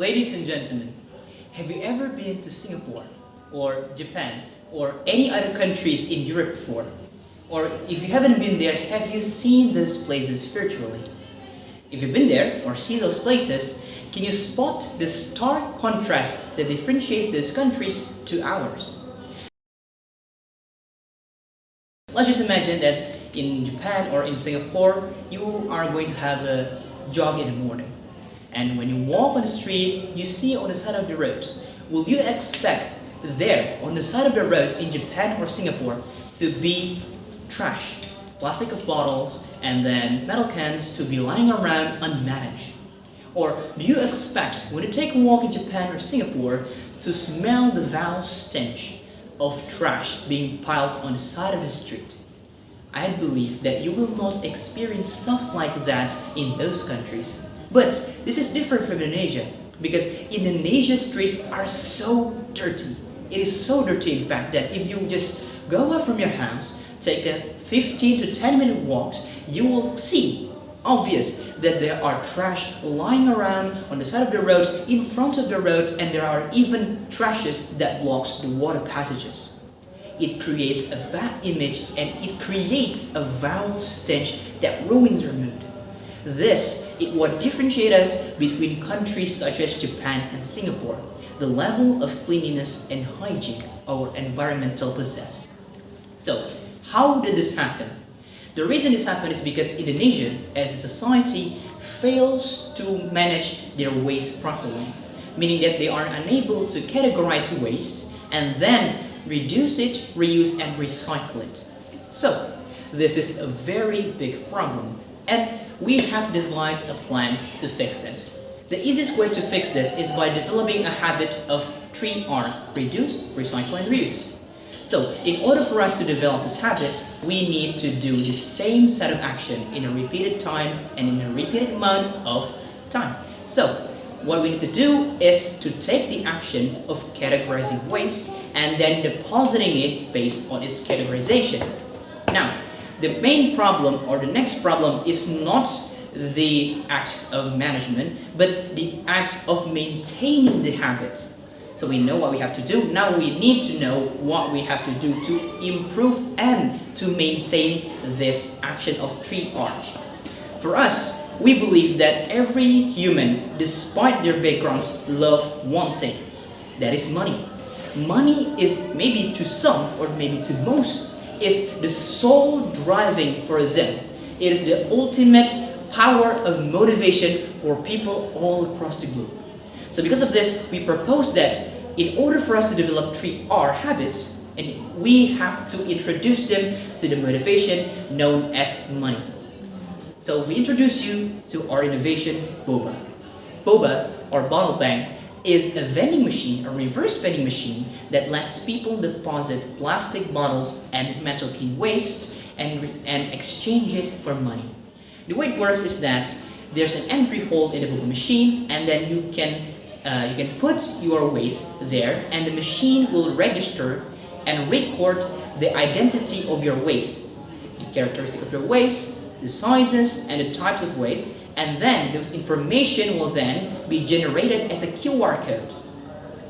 Ladies and gentlemen, have you ever been to Singapore or Japan or any other countries in Europe before? Or if you haven't been there, have you seen those places virtually? If you've been there or seen those places, can you spot the stark contrast that differentiate those countries to ours? Let's just imagine that in Japan or in Singapore, you are going to have a jog in the morning. And when you walk on the street, you see on the side of the road. Will you expect there, on the side of the road in Japan or Singapore, to be trash, plastic of bottles, and then metal cans to be lying around unmanaged? Or do you expect, when you take a walk in Japan or Singapore, to smell the foul stench of trash being piled on the side of the street? I believe that you will not experience stuff like that in those countries. But this is different from Indonesia, because Indonesia's streets are so dirty. It is so dirty, in fact, that if you just go out from your house, take a 15 to 10 minute walk, you will see obvious that there are trash lying around on the side of the road, in front of the road, and there are even trashes that blocks the water passages. It creates a bad image and it creates a foul stench that ruins your mood. This is what differentiates us between countries such as Japan and Singapore, the level of cleanliness and hygiene our environmental possess. So, how did this happen? The reason this happened is because Indonesia, as a society, fails to manage their waste properly, meaning that they are unable to categorize waste and then reduce it, reuse, and recycle it. So, this is a very big problem, and we have devised a plan to fix it. The easiest way to fix this is by developing a habit of 3R: reduce, recycle, and reuse. So, in order for us to develop this habit, we need to do the same set of action in a repeated times and in a repeated amount of time. So, what we need to do is to take the action of categorizing waste and then depositing it based on its categorization. Now, the main problem or the next problem is not the act of management, but the act of maintaining the habit. So we know what we have to do. Now we need to know what we have to do to improve and to maintain this action of 3R. For us, we believe that every human, despite their backgrounds, love one thing. That is money. Money is maybe to some or maybe to most is the sole driving for them. It is the ultimate power of motivation for people all across the globe. So because of this, we propose that in order for us to develop 3R habits, and we have to introduce them to the motivation known as money. So we introduce you to our innovation, BoBa. BoBa, or bottle bank, is a vending machine, a reverse vending machine that lets people deposit plastic bottles and metal can waste and exchange it for money. The way it works is that there's an entry hole in the BoBa machine, and then you can put your waste there, and the machine will register and record the identity of your waste, the characteristic of your waste, the sizes and the types of waste, and then those information will then be generated as a QR code.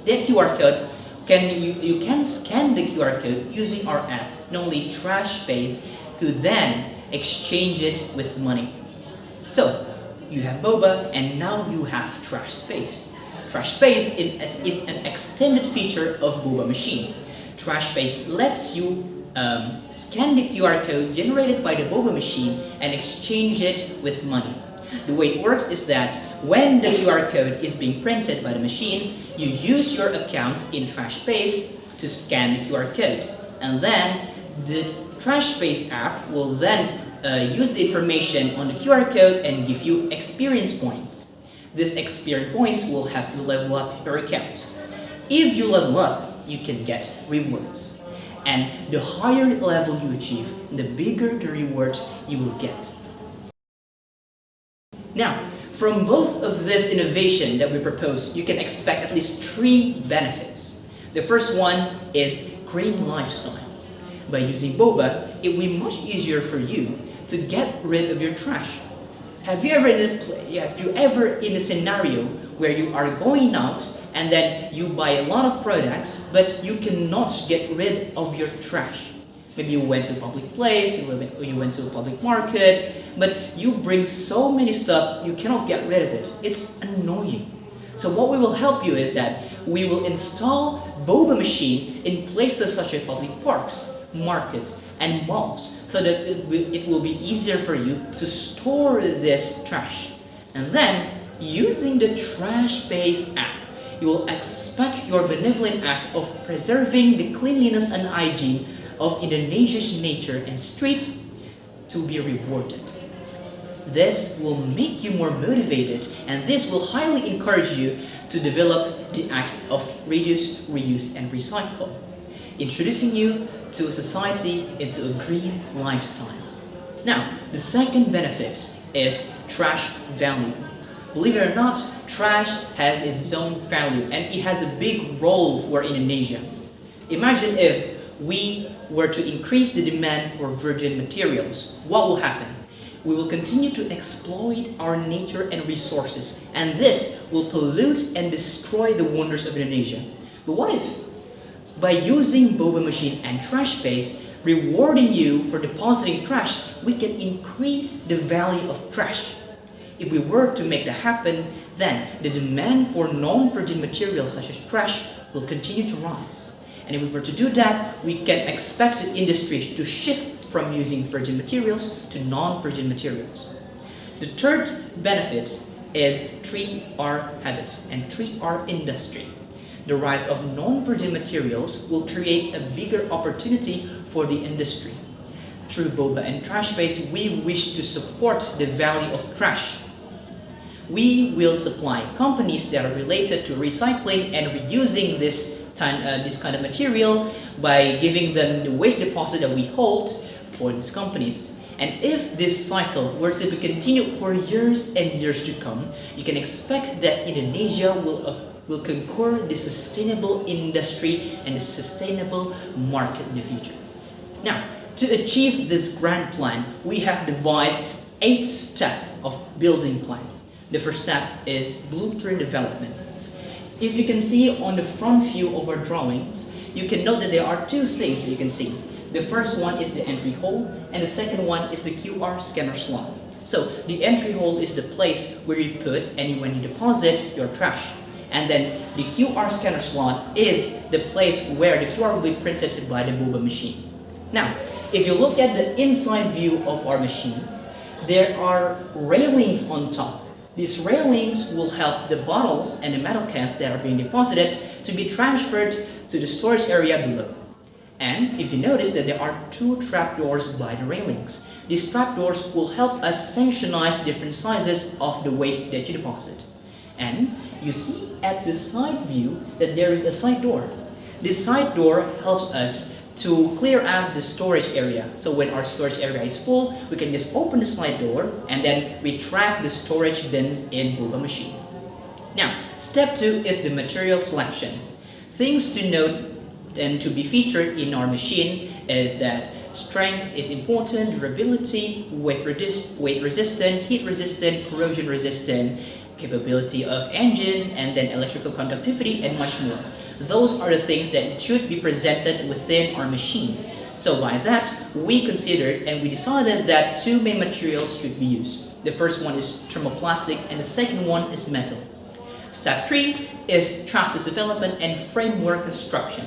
That QR code, you can scan the QR code using our app, namely TrashSpace, to then exchange it with money. So, you have BoBa and now you have TrashSpace. TrashSpace is an extended feature of BoBa machine. TrashSpace lets you scan the QR code generated by the BoBa machine and exchange it with money. The way it works is that when the QR code is being printed by the machine, you use your account in TrashSpace to scan the QR code, and then the TrashSpace app will then use the information on the QR code and give you experience points. This experience points will help you level up your account. If you level up, you can get rewards. And the higher level you achieve, the bigger the reward you will get. Now, from both of this innovation that we propose, you can expect at least 3 benefits. The first one is green lifestyle. By using BoBa, it will be much easier for you to get rid of your trash. Have you ever in a scenario where you are going out and then you buy a lot of products, but you cannot get rid of your trash? Maybe you went to a public place, you went to a public market, but you bring so many stuff, you cannot get rid of it. It's annoying. So what we will help you is that we will install BoBa machine in places such as public parks, markets, and malls, so that it will be easier for you to store this trash. And then, using the TrashSpace app, you will expect your benevolent act of preserving the cleanliness and hygiene of Indonesia's nature and street to be rewarded. This will make you more motivated, and this will highly encourage you to develop the acts of reduce, reuse, and recycle, introducing you to a society into a green lifestyle. Now, the second benefit is trash value. Believe it or not, trash has its own value, and it has a big role for Indonesia. Imagine if we were to increase the demand for virgin materials. What will happen? We will continue to exploit our nature and resources, and this will pollute and destroy the wonders of Indonesia. But what if, by using BoBa machine and TrashSpace, rewarding you for depositing trash, we can increase the value of trash? If we were to make that happen, then the demand for non-virgin materials such as trash will continue to rise. And if we were to do that, we can expect the industry to shift from using virgin materials to non-virgin materials. The third benefit is 3R habit and 3R industry. The rise of non-virgin materials will create a bigger opportunity for the industry. Through BoBa and TrashSpace, we wish to support the value of trash. We will supply companies that are related to recycling and reusing this kind of material by giving them the waste deposit that we hold for these companies. And if this cycle were to be continued for years and years to come, you can expect that Indonesia will conquer the sustainable industry and the sustainable market in the future. Now, to achieve this grand plan, we have devised 8 steps of building plan. The first step is blueprint development. If you can see on the front view of our drawings, you can note that there are 2 things that you can see. The first one is the entry hole, and the second one is the QR scanner slot. So the entry hole is the place where you put and when you deposit your trash. And then the QR scanner slot is the place where the QR will be printed by the BoBa machine. Now, if you look at the inside view of our machine, there are railings on top. These railings will help the bottles and the metal cans that are being deposited to be transferred to the storage area below. And if you notice that there are 2 trapdoors by the railings. These trapdoors will help us sanctionize different sizes of the waste that you deposit. And you see at the side view that there is a side door. This side door helps us to clear out the storage area. So when our storage area is full, we can just open the side door and then retract the storage bins in BoBa machine. Now, step 2 is the material selection. Things to note and to be featured in our machine is that strength is important, durability, weight resistant, heat resistant, corrosion resistant, capability of engines, and then electrical conductivity, and much more. Those are the things that should be presented within our machine. So by that, we considered and we decided that 2 main materials should be used. The first one is thermoplastic and the second one is metal. Step 3 is chassis development and framework construction.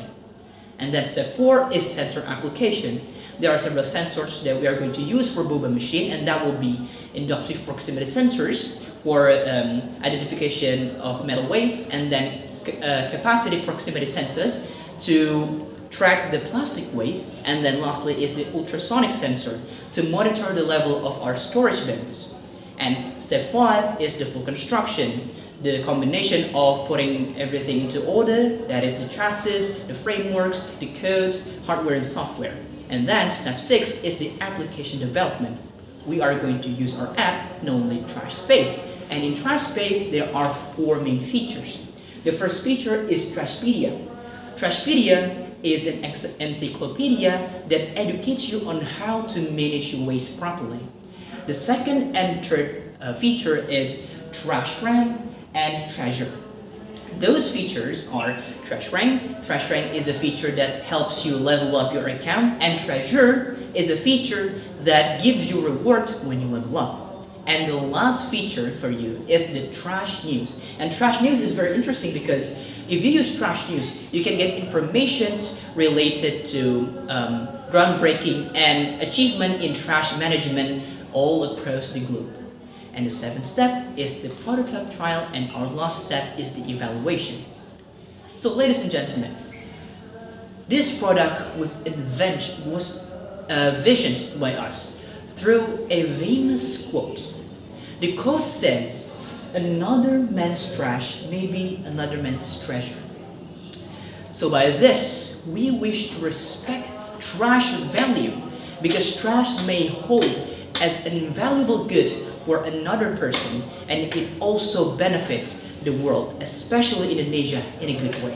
And then step 4 is sensor application. There are several sensors that we are going to use for BoBa machine, and that will be inductive proximity sensors for identification of metal waste, and then capacity proximity sensors to track the plastic waste, and then lastly is the ultrasonic sensor to monitor the level of our storage bins. And step 5 is the full construction, the combination of putting everything into order, that is the chassis, the frameworks, the codes, hardware and software. And then step 6 is the application development. We are going to use our app, namely TrashSpace. And in TrashSpace, there are 4 main features. The first feature is Trashpedia. Trashpedia is an encyclopedia that educates you on how to manage your waste properly. The second and third feature is trash rank and treasure. Those features are trash rank. Trash rank is a feature that helps you level up your account, and treasure is a feature that gives you reward when you level up. And the last feature for you is the trash news. And trash news is very interesting because if you use trash news, you can get information related to groundbreaking and achievement in trash management all across the globe. And the seventh step is the prototype trial, and our last step is the evaluation. So ladies and gentlemen, this product was visioned by us through a famous quote. The quote says, "Another man's trash may be another man's treasure." So by this, we wish to respect trash value, because trash may hold as an invaluable good for another person, and it also benefits the world, especially Indonesia, in a good way.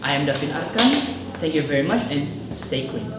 I am Davin Arkan. Thank you very much, and stay clean.